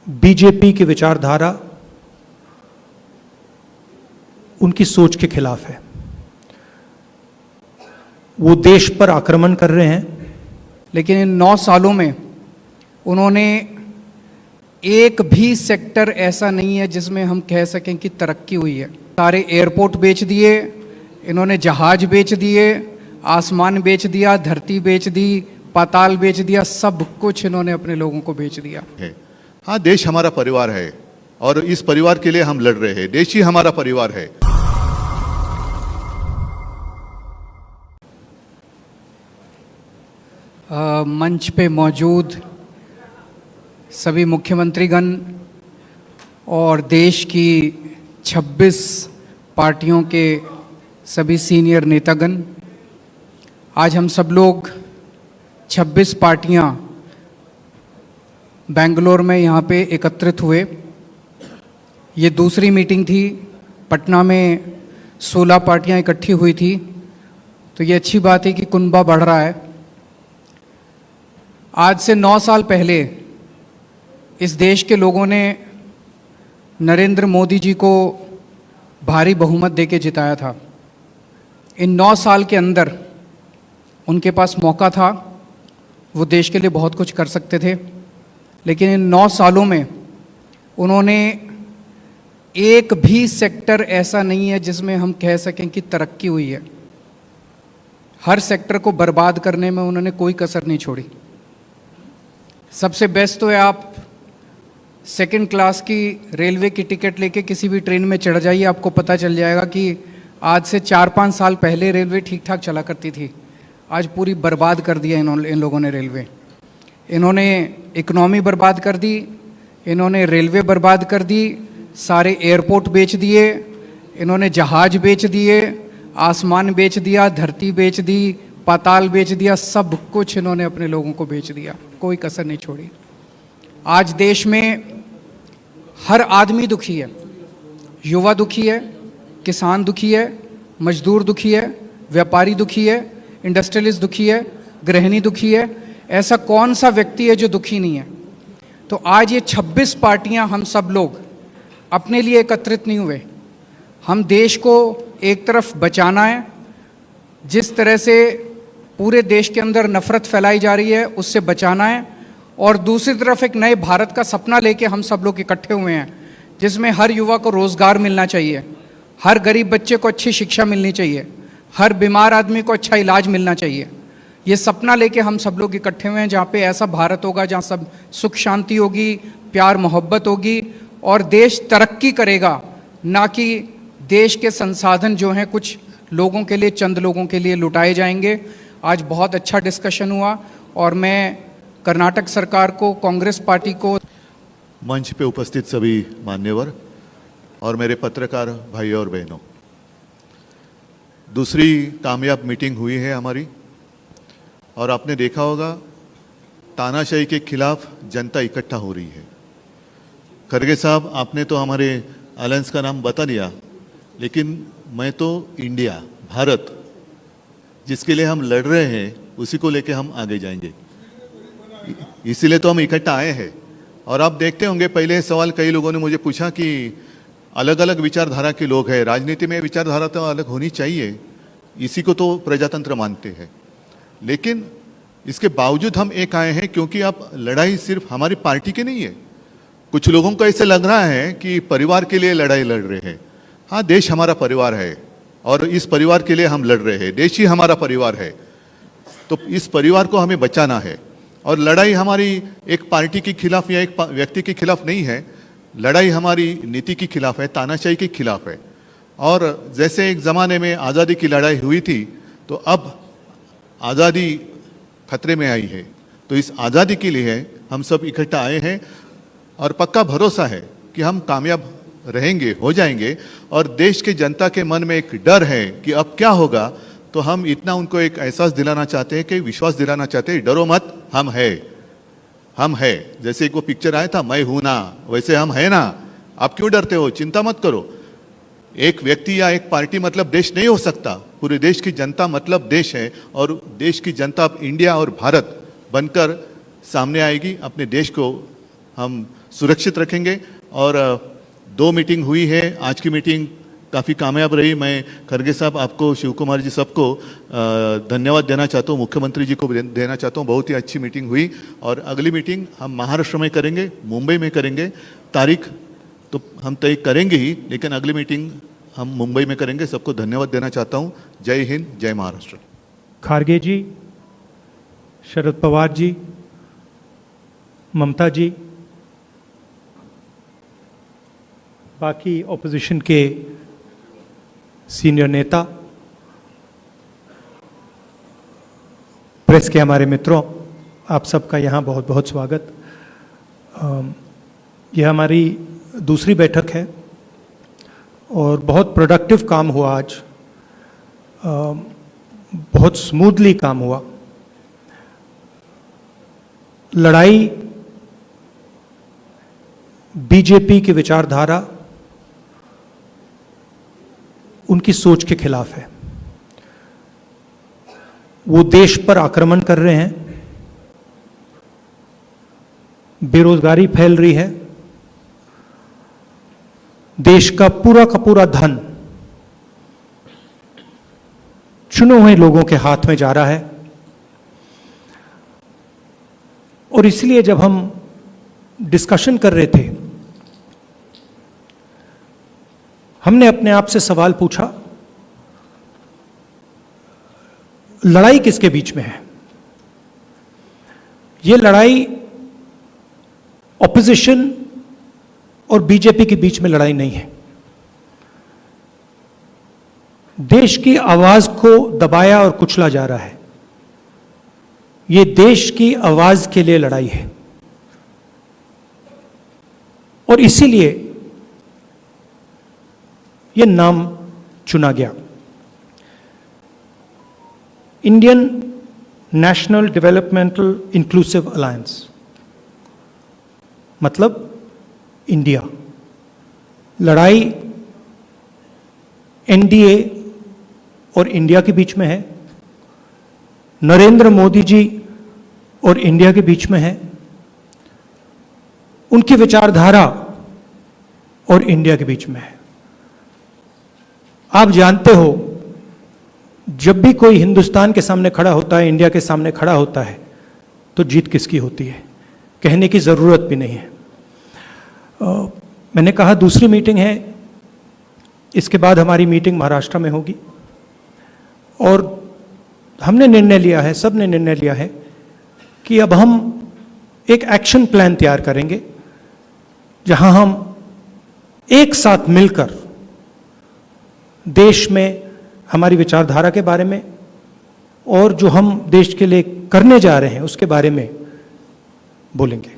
BJP की विचारधारा उनकी सोच के खिलाफ है। वो देश पर आक्रमण कर रहे हैं, लेकिन इन 9 सालों में उन्होंने एक भी सेक्टर ऐसा नहीं है जिसमें हम कह सकें कि तरक्की हुई है। सारे एयरपोर्ट बेच दिए इन्होंने, जहाज बेच दिए, आसमान बेच दिया, धरती बेच दी, पाताल बेच दिया, सब कुछ इन्होंने अपने लोगों को बेच दिया है। हाँ, देश हमारा परिवार है और इस परिवार के लिए हम लड़ रहे हैं। देश ही हमारा परिवार है। मंच पे मौजूद सभी मुख्यमंत्रीगण और देश की 26 पार्टियों के सभी सीनियर नेतागण, आज हम सब लोग 26 पार्टियां बेंगलोर में यहाँ पे एकत्रित हुए। ये दूसरी मीटिंग थी। पटना में 16 पार्टियां इकट्ठी हुई थी, तो ये अच्छी बात है कि कुनबा बढ़ रहा है। आज से 9 साल पहले इस देश के लोगों ने नरेंद्र मोदी जी को भारी बहुमत देके जिताया था। इन 9 साल के अंदर उनके पास मौका था, वो देश के लिए बहुत कुछ कर सकते थे, लेकिन इन 9 सालों में उन्होंने एक भी सेक्टर ऐसा नहीं है जिसमें हम कह सकें कि तरक्की हुई है। हर सेक्टर को बर्बाद करने में उन्होंने कोई कसर नहीं छोड़ी। सबसे बेस्ट तो है आप सेकंड क्लास की रेलवे की टिकट लेके किसी भी ट्रेन में चढ़ जाइए, आपको पता चल जाएगा कि आज से 4-5 साल पहले रेलवे ठीक ठाक चला करती थी। आज पूरी बर्बाद कर दिया इन लोगों ने रेलवे। इन्होंने इकोनॉमी बर्बाद कर दी, इन्होंने रेलवे बर्बाद कर दी, सारे एयरपोर्ट बेच दिए, इन्होंने जहाज बेच दिए, आसमान बेच दिया, धरती बेच दी, पाताल बेच दिया, सब कुछ इन्होंने अपने लोगों को बेच दिया, कोई कसर नहीं छोड़ी। आज देश में हर आदमी दुखी है। युवा दुखी है, किसान दुखी है, मजदूर दुखी है, व्यापारी दुखी है, इंडस्ट्रियलिस्ट दुखी है, गृहिणी दुखी है। ऐसा कौन सा व्यक्ति है जो दुखी नहीं है? तो आज ये 26 पार्टियां, हम सब लोग अपने लिए एकत्रित नहीं हुए। हम देश को एक तरफ बचाना है, जिस तरह से पूरे देश के अंदर नफरत फैलाई जा रही है उससे बचाना है, और दूसरी तरफ एक नए भारत का सपना लेके हम सब लोग इकट्ठे हुए हैं, जिसमें हर युवा को रोजगार मिलना चाहिए, हर गरीब बच्चे को अच्छी शिक्षा मिलनी चाहिए, हर बीमार आदमी को अच्छा इलाज मिलना चाहिए। ये सपना लेके हम सब लोग इकट्ठे हुए हैं, जहाँ पे ऐसा भारत होगा जहाँ सब सुख शांति होगी, प्यार मोहब्बत होगी और देश तरक्की करेगा, ना कि देश के संसाधन जो हैं कुछ लोगों के लिए, चंद लोगों के लिए लुटाए जाएंगे। आज बहुत अच्छा डिस्कशन हुआ और मैं कर्नाटक सरकार को, कांग्रेस पार्टी को, मंच पे उपस्थित सभी मान्यवर और मेरे पत्रकार भाई और बहनों, दूसरी कामयाब मीटिंग हुई है हमारी और आपने देखा होगा तानाशाही के खिलाफ जनता इकट्ठा हो रही है। खरगे साहब, आपने तो हमारे अलायंस का नाम बता दिया, लेकिन मैं तो इंडिया, भारत, जिसके लिए हम लड़ रहे हैं उसी को लेके हम आगे जाएंगे। इसीलिए तो हम इकट्ठा आए हैं। और आप देखते होंगे, पहले सवाल कई लोगों ने मुझे पूछा कि अलग अलग विचारधारा के लोग हैं, राजनीति में विचारधारा तो अलग होनी चाहिए, इसी को तो प्रजातंत्र मानते हैं। लेकिन इसके बावजूद हम एक आए हैं क्योंकि अब लड़ाई सिर्फ हमारी पार्टी की नहीं है। कुछ लोगों को ऐसे लग रहा है कि परिवार के लिए लड़ाई लड़ रहे हैं। हाँ, देश हमारा परिवार है और इस परिवार के लिए हम लड़ रहे हैं। देश ही हमारा परिवार है, तो इस परिवार को हमें बचाना है। और लड़ाई हमारी एक पार्टी के खिलाफ या एक व्यक्ति के खिलाफ नहीं है, लड़ाई हमारी नीति के खिलाफ है, तानाशाही के खिलाफ है। और जैसे एक ज़माने में आज़ादी की लड़ाई हुई थी, तो अब आज़ादी खतरे में आई है। तो इस आज़ादी के लिए हम सब इकट्ठा आए हैं और पक्का भरोसा है कि हम कामयाब रहेंगे, हो जाएंगे। और देश के जनता के मन में एक डर है कि अब क्या होगा, तो हम इतना उनको एक एहसास दिलाना चाहते हैं, कि विश्वास दिलाना चाहते हैं, डरो मत, हम है। जैसे एक वो पिक्चर आया था, मैं हूं ना, वैसे हम है ना। आप क्यों डरते हो? चिंता मत करो। एक व्यक्ति या एक पार्टी मतलब देश नहीं हो सकता, पूरे देश की जनता मतलब देश है। और देश की जनता अब इंडिया और भारत बनकर सामने आएगी। अपने देश को हम सुरक्षित रखेंगे। और 2 मीटिंग हुई है, आज की मीटिंग काफ़ी कामयाब रही। मैं खरगे साहब, आपको, शिव कुमार जी, सबको धन्यवाद देना चाहता हूँ, मुख्यमंत्री जी को देना चाहता हूँ। बहुत ही अच्छी मीटिंग हुई और अगली मीटिंग हम महाराष्ट्र में करेंगे, मुंबई में करेंगे। तारीख तो हम तय करेंगे ही, लेकिन अगली मीटिंग हम मुंबई में करेंगे। सबको धन्यवाद देना चाहता हूँ। जय हिंद, जय महाराष्ट्र। खारगे जी, शरद पवार जी, ममता जी, बाकी ऑपोजिशन के सीनियर नेता, प्रेस के हमारे मित्रों, आप सबका यहाँ बहुत बहुत स्वागत। यह हमारी दूसरी बैठक है और बहुत प्रोडक्टिव काम हुआ आज, बहुत स्मूथली काम हुआ। लड़ाई बीजेपी की विचारधारा, उनकी सोच के खिलाफ है। वो देश पर आक्रमण कर रहे हैं, बेरोजगारी फैल रही है, देश का पूरा धन चुने हुए लोगों के हाथ में जा रहा है। और इसलिए जब हम डिस्कशन कर रहे थे, हमने अपने आप से सवाल पूछा, लड़ाई किसके बीच में है? ये लड़ाई ऑपोजिशन और बीजेपी के बीच में लड़ाई नहीं है। देश की आवाज को दबाया और कुचला जा रहा है। ये देश की आवाज के लिए लड़ाई है और इसीलिए ये नाम चुना गया, Indian national developmental inclusive alliance, मतलब इंडिया। लड़ाई एनडीए और इंडिया के बीच में है, नरेंद्र मोदी जी और इंडिया के बीच में है, उनकी विचारधारा और इंडिया के बीच में है। आप जानते हो, जब भी कोई हिंदुस्तान के सामने खड़ा होता है, इंडिया के सामने खड़ा होता है, तो जीत किसकी होती है, कहने की ज़रूरत भी नहीं है। मैंने कहा दूसरी मीटिंग है, इसके बाद हमारी मीटिंग महाराष्ट्र में होगी और हमने निर्णय लिया है, सब ने निर्णय लिया है कि अब हम एक एक्शन प्लान तैयार करेंगे जहां हम एक साथ मिलकर देश में हमारी विचारधारा के बारे में और जो हम देश के लिए करने जा रहे हैं उसके बारे में बोलेंगे।